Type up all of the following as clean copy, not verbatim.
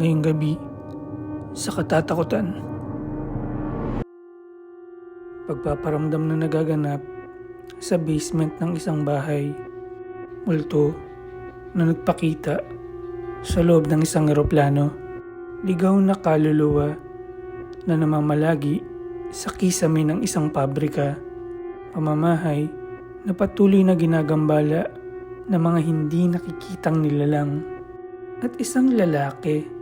ngayong gabi sa katatakutan. Pagpaparamdam na nagaganap sa basement ng isang bahay. Multo na nagpakita sa loob ng isang eroplano. Ligaw na kaluluwa na namamalagi sa kisame ng isang pabrika. Pamamahay na patuloy na ginagambala ng mga hindi nakikitang nilalang. At isang lalaki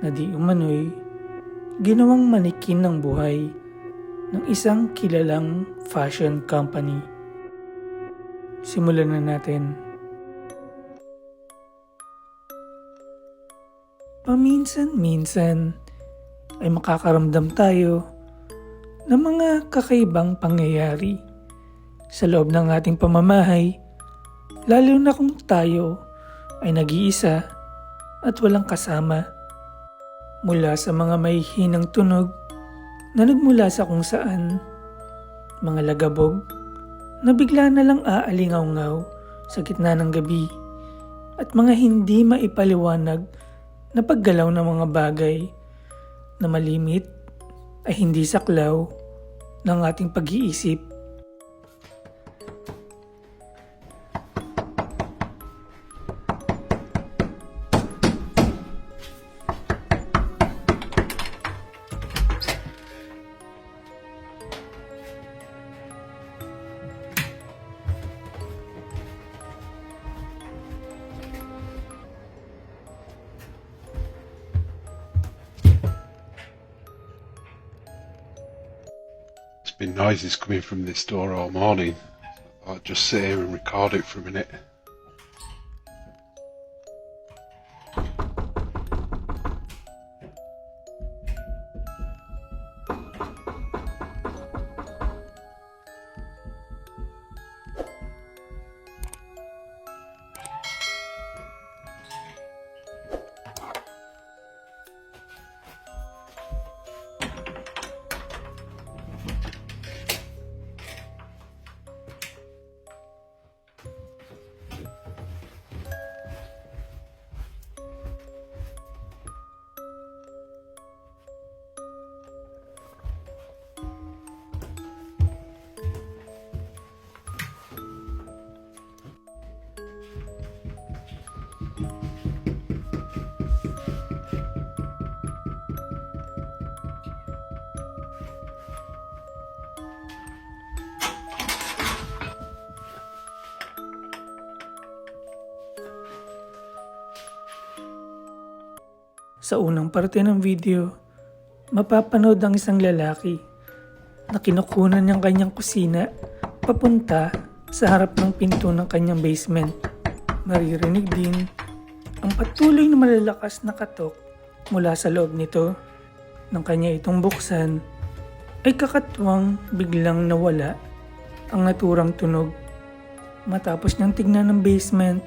na di umano'y ginawang manikin ng buhay ng isang kilalang fashion company. Simulan na natin. Paminsan-minsan ay makakaramdam tayo ng mga kakaibang pangyayari sa loob ng ating pamamahay, lalo na kung tayo ay nag-iisa at walang kasama. Mula sa mga mahihinang tunog na nagmula sa kung saan, mga lagabog na bigla na lang aalingaw-ngaw sa gitna ng gabi, at mga hindi maipaliwanag na paggalaw ng mga bagay na malimit ay hindi saklaw ng ating pag-iisip. Been noises coming from this door all morning. I'll just sit here and record it for a minute. Sa unang parte ng video, mapapanood ang isang lalaki na kinukunan niyang kanyang kusina papunta sa harap ng pinto ng kanyang basement. Maririnig din ang patuloy na malalakas na katok mula sa loob nito. Nang kanya itong buksan, ay kakatwang biglang nawala ang naturang tunog. Matapos niyang tignan ng basement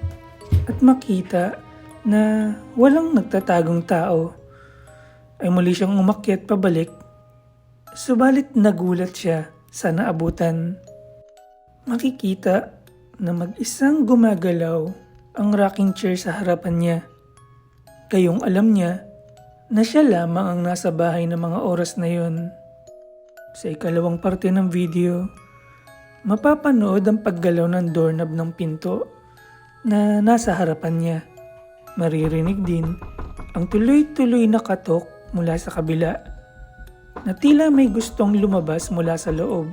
at makita na walang nagtatagong tao, ay muli siyang umakyat pabalik. Subalit nagulat siya sa naabutan. Makikita na mag-isang gumagalaw ang rocking chair sa harapan niya. Gayong alam niya na siya lamang ang nasa bahay ng mga oras na yon. Sa ikalawang parte ng video, mapapanood ang paggalaw ng doorknob ng pinto na nasa harapan niya. Maririnig din ang tuloy-tuloy na katok mula sa kabila na tila may gustong lumabas mula sa loob.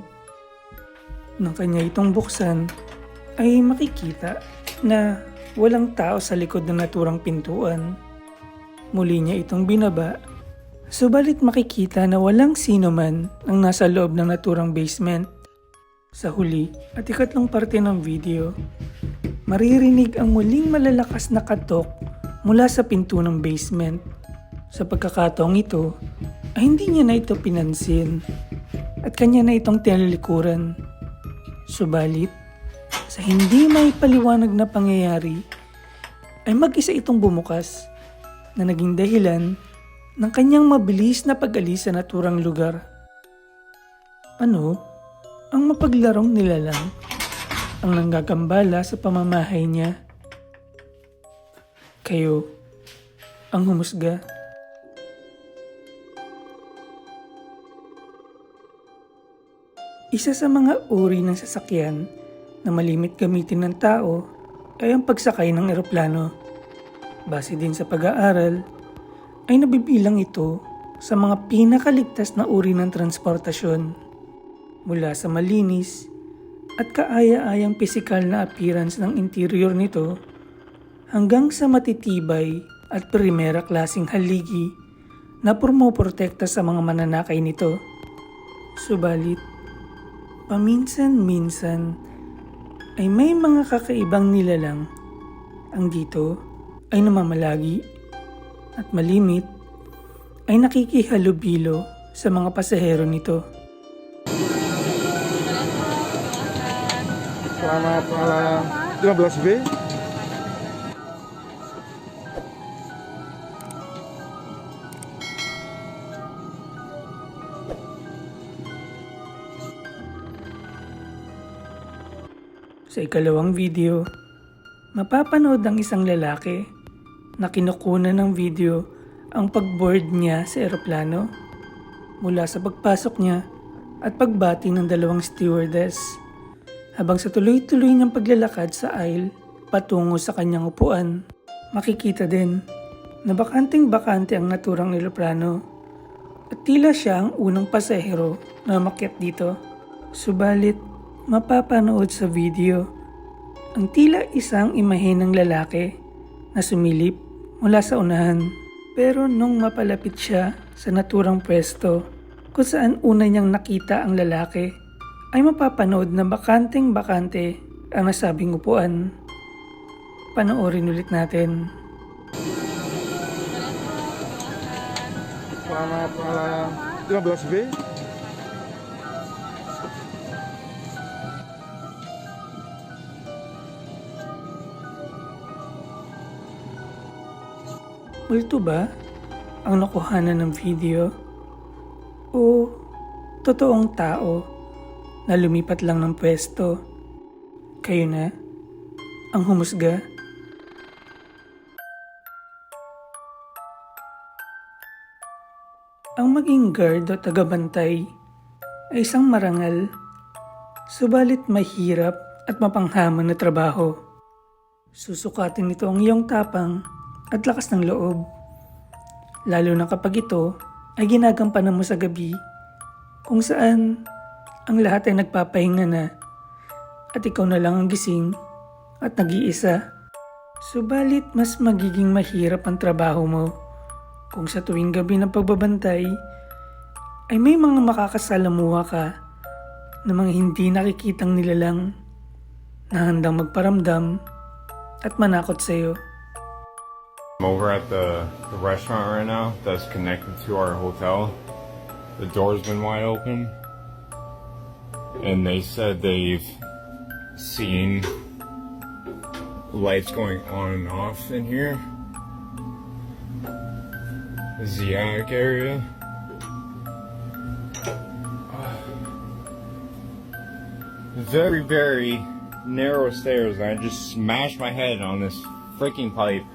Nang kanya itong buksan, ay makikita na walang tao sa likod ng naturang pintuan. Muli niya itong binaba, subalit makikita na walang sino man ang nasa loob ng naturang basement. Sa huli at ikatlong parte ng video, maririnig ang muling malalakas na katok mula sa pinto ng basement. Sa pagkakataong ito, ay hindi niya na ito pinansin at kanya na itong tinalikuran. Subalit, sa hindi may paliwanag na pangyayari, ay mag-isa itong bumukas na naging dahilan ng kanyang mabilis na pag-alis sa naturang lugar. Ano ang mapaglarong nilalang ang nanggagambala sa pamamahay niya? Kayo ang humusga. Isa sa mga uri ng sasakyan na malimit gamitin ng tao ay ang pagsakay ng eroplano. Base din sa pag-aaral, ay nabibilang ito sa mga pinakaligtas na uri ng transportasyon. Mula sa malinis at kaaya-ayang pisikal na appearance ng interior nito hanggang sa matitibay at primera klaseng haligi na pumoprotekta sa mga mananakay nito. Subalit, paminsan-minsan ay may mga kakaibang nilalang. Ang dito ay namamalagi at malimit ay nakikihalubilo sa mga pasahero nito. Selamat malam. 15B. Sa ikalawang video, mapapanood ang isang lalaki na kinukunan ng video ang pagboard niya sa eroplano mula sa pagpasok niya at pagbati ng dalawang stewardess habang sa tuloy-tuloy niyang paglalakad sa aisle patungo sa kanyang upuan. Makikita din na bakanteng-bakante ang naturang eroplano at tila siya ang unang pasahero na umakyat dito. Subalit, mapapanood sa video ang tila isang imahe ng lalaki na sumilip mula sa unahan. Pero nung mapalapit siya sa naturang pwesto kung saan una niyang nakita ang lalaki, ay mapapanood na bakanteng-bakante ang nasabing upuan. Panoorin ulit natin. Selamat malam. 15B. Multo ba ang nakuhanan ng video? O totoong tao na lumipat lang ng pwesto? Kayo na ang humusga. Ang maging guard o tagabantay ay isang marangal, subalit mahirap at mapanghamon na trabaho. Susukatin nito ang iyong tapang at lakas ng loob, lalo na kapag ito ay ginagampanan mo sa gabi kung saan ang lahat ay nagpapahinga na at ikaw na lang ang gising at nag-iisa. Subalit mas magiging mahirap ang trabaho mo kung sa tuwing gabi ng pagbabantay ay may mga makakasalamuha ka na mga hindi nakikitang nilalang na handang magparamdam at manakot sa iyo. I'm over at the restaurant right now that's connected to our hotel. The door's been wide open. And they said they've seen lights going on and off in here. This is the attic area. Very, very narrow stairs. And I just smashed my head on this freaking pipe.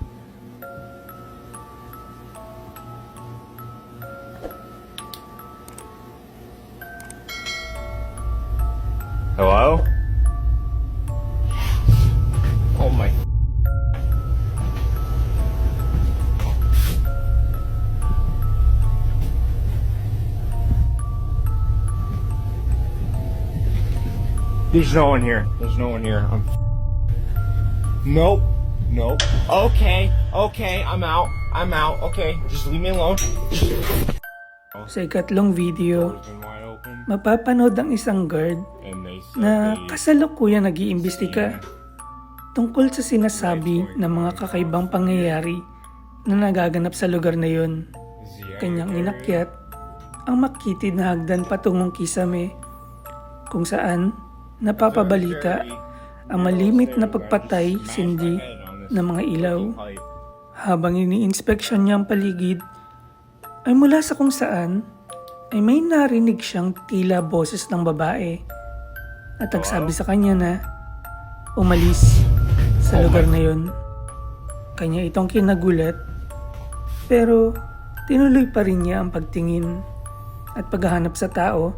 Hello? Oh my. There's no one here. There's no one here. Nope. Nope. Okay. Okay. I'm out. I'm out. Okay. Just leave me alone. Sa ikatlong video, Door's been wide open. mapapanood ang isang guard And they said na they kasalukuyang nag-iimbestiga tungkol sa sinasabi ng mga kakaibang pangyayari na nagaganap sa lugar na yon. Kanyang inakyat ang makitid na hagdan patungong Kisame kung saan napapabalita ang malimit na pagpatay sindi ng mga ilaw. Habang ini-inspeksyon niya ang paligid, ay mula sa kung saan ay may narinig siyang tila boses ng babae at nagsabi sa kanya na umalis sa lugar na yon. Kanya itong kinagulat pero tinuloy pa rin niya ang pagtingin at paghahanap sa tao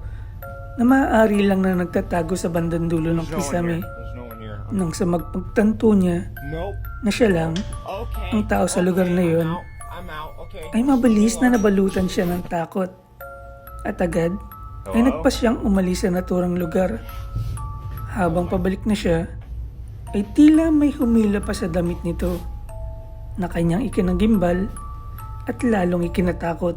na maaari lang na nagtatago sa bandang dulo ng There's no one kisame. here. There's no one here. Nang sa magpagtanto niya Nope. na siya lang Okay. ang tao sa lugar na yon, I'm out. Okay. ay mabilis na nabalutan siya ng takot. At agad ay Hello? nagpas siyang umalis sa naturang lugar. Habang pabalik na siya, ay tila may humila pa sa damit nito na kanyang ikinagimbal at lalong ikinatakot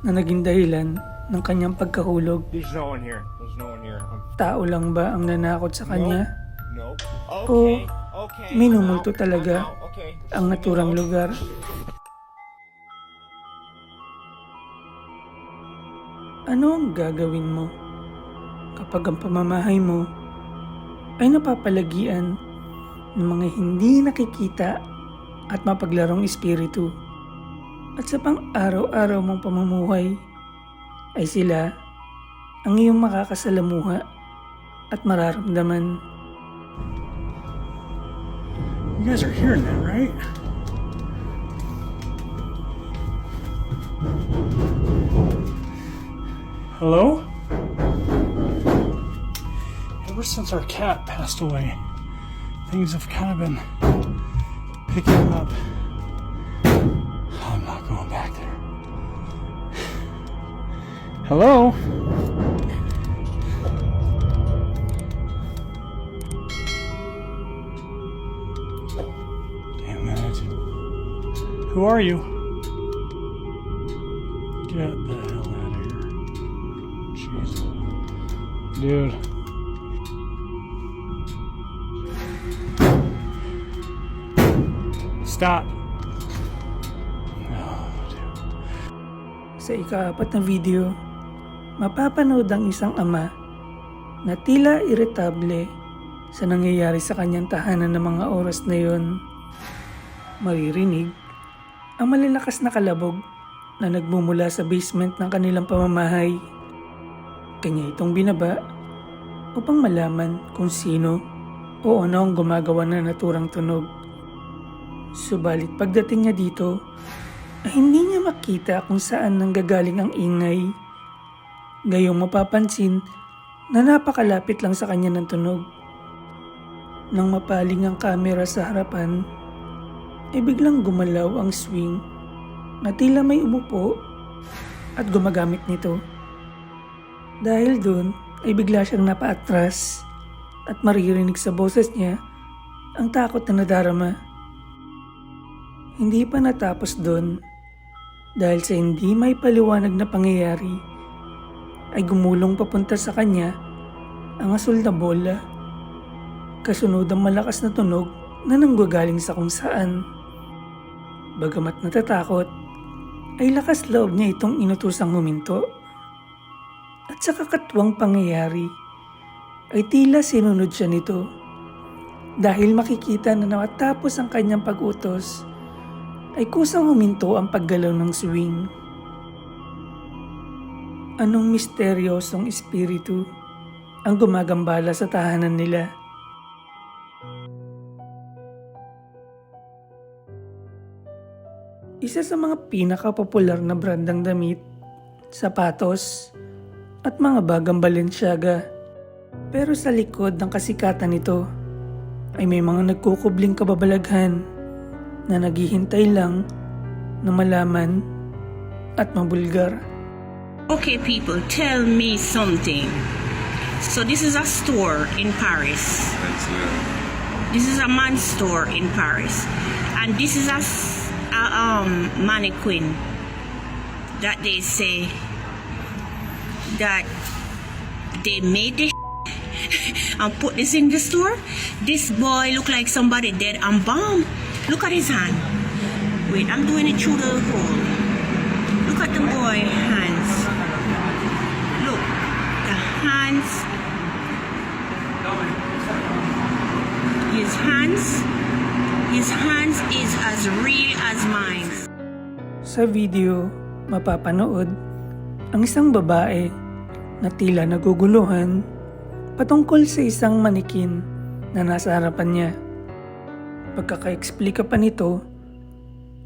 na naging dahilan ng kanyang pagkahulog. There's no one here. There's no one here. Tao lang ba ang nanakot sa kanya? Nope. O Okay. minumulto talaga Okay. ang naturang lugar? Ano ang gagawin mo kapag ang pamamahay mo ay napapalagian ng mga hindi nakikita at mapaglarong espiritu? At sa pang-araw-araw mong pamumuhay ay sila ang iyong makakasalamuha at mararamdaman. You guys are hearing that, right? Hello? Ever since our cat passed away, things have kind of been picking up. I'm not going back there. Hello? Damn it. Who are you? Get the hell out of here. Jesus. Dude. Stop. Oh, dude. Sa ika-4 na video, mapapanood ang isang ama na tila iritable sa nangyayari sa kanyang tahanan ng mga oras na yon. Maririnig ang malalakas na kalabog na nagmumula sa basement ng kanilang pamamahay. Kanya itong binaba upang malaman kung sino o ano ang gumagawa ng naturang tunog. Subalit pagdating niya dito, ay hindi niya makita kung saan nanggagaling ang ingay. Gayong mapapansin na napakalapit lang sa kanya ng tunog. Nang mapaling ang kamera sa harapan, ay biglang gumalaw ang swing na tila may umupo at gumagamit nito. Dahil dun ay bigla siyang napaatras at maririnig sa boses niya ang takot na nadarama. Hindi pa natapos dun dahil sa hindi may paliwanag na pangyayari ay gumulong papunta sa kanya ang asul na bola. Kasunod ang malakas na tunog na nanggagaling sa kung saan. Bagamat natatakot, ay lakas loob niya itong inutusang huminto. At sa kakatwang pangyayari, ay tila sinunod siya nito. Dahil makikita na natapos ang kanyang pag-utos, ay kusang huminto ang paggalaw ng swing. Anong misteryosong espiritu ang gumagambala sa tahanan nila? Isa sa mga pinakapopular na brandang damit, sapatos, at mga bagang Balenciaga. Pero sa likod ng kasikatan nito ay may mga nagkukubling kababalaghan na naghihintay lang na malaman at mabulgar. Okay, people, tell me something. So this is a store in Paris. This is a man's store in Paris, and this is a mannequin that they say that they made this and put this in the store. This boy look like somebody dead and bomb. Look at his hand. Wait, I'm doing it through the hole. Look at the boy hands. Look, the hands. His hands is as real as mine. Sa video, mapapanood ang isang babae na tila naguguluhan patungkol sa isang manikin na nasa harapan niya. Pagkaka-explika pa nito,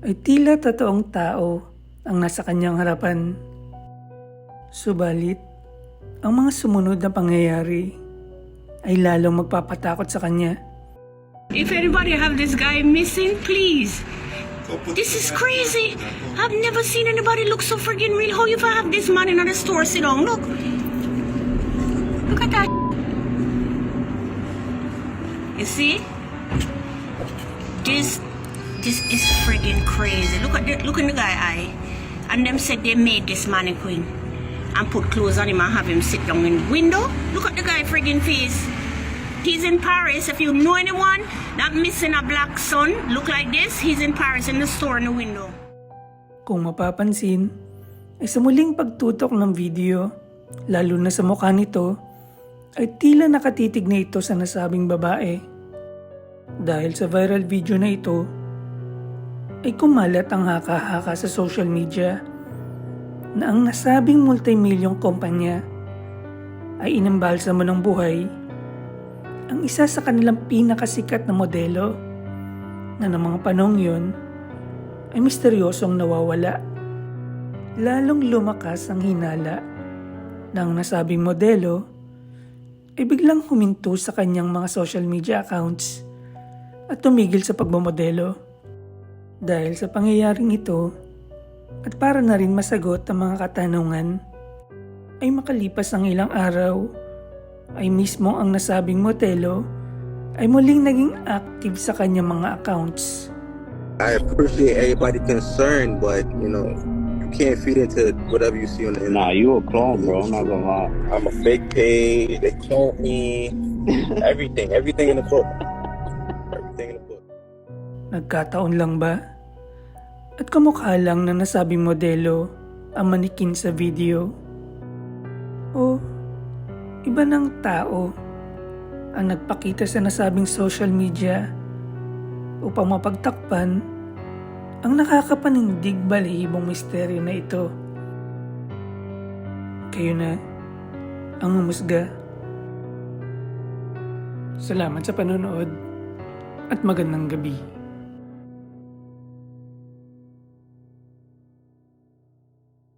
ay tila totoong tao ang nasa kanyang harapan. Subalit, ang mga sumunod na pangyayari ay lalong magpapatakot sa kanya. If anybody have this guy missing, please. This is crazy. I've never seen anybody look so friggin' real. How you have this man in the store sit down? Look. Look at that. You see? This is friggin' crazy. Look at the guy eye. And them said they made this mannequin and put clothes on him and have him sit down in the window. Look at the guy friggin' face. He's in Paris. If you know anyone that missing a black son look like this, he's in Paris in the store in the window. Kung mapapansin, ay sa muling pagtutok ng video, lalo na sa mukha nito, ay tila nakatitig na ito sa nasabing babae. Dahil sa viral video na ito, ay kumalat ang haka-haka sa social media na ang nasabing multimilyong kumpanya ay inambalsamo ng buhay ang isa sa kanilang pinakasikat na modelo na ng mga panahong yun ay misteryosong nawawala. Lalong lumakas ang hinala ng nasabing modelo ay biglang huminto sa kanyang mga social media accounts at tumigil sa pagmamodelo. Dahil sa pangyayaring ito at para na rin masagot ang mga katanungan ay makalipas ang ilang araw ay mismo ang nasabing modelo ay muling naging active sa kanyang mga accounts. I appreciate everybody concerned, but you can't feed into whatever you see on the internet. Nah, you a clone, bro. I'm not gonna lie. I'm a fake page. They clone me. Everything in the book. Everything in the book. Nagkataon lang ba? At kamukha lang na nasabing modelo ang manikin sa video? O iba ng tao ang nagpakita sa nasabing social media upang mapagtakpan ang nakakapanindig balihibong misteryo na ito? Kayo na ang humusga. Salamat sa panonood at magandang gabi.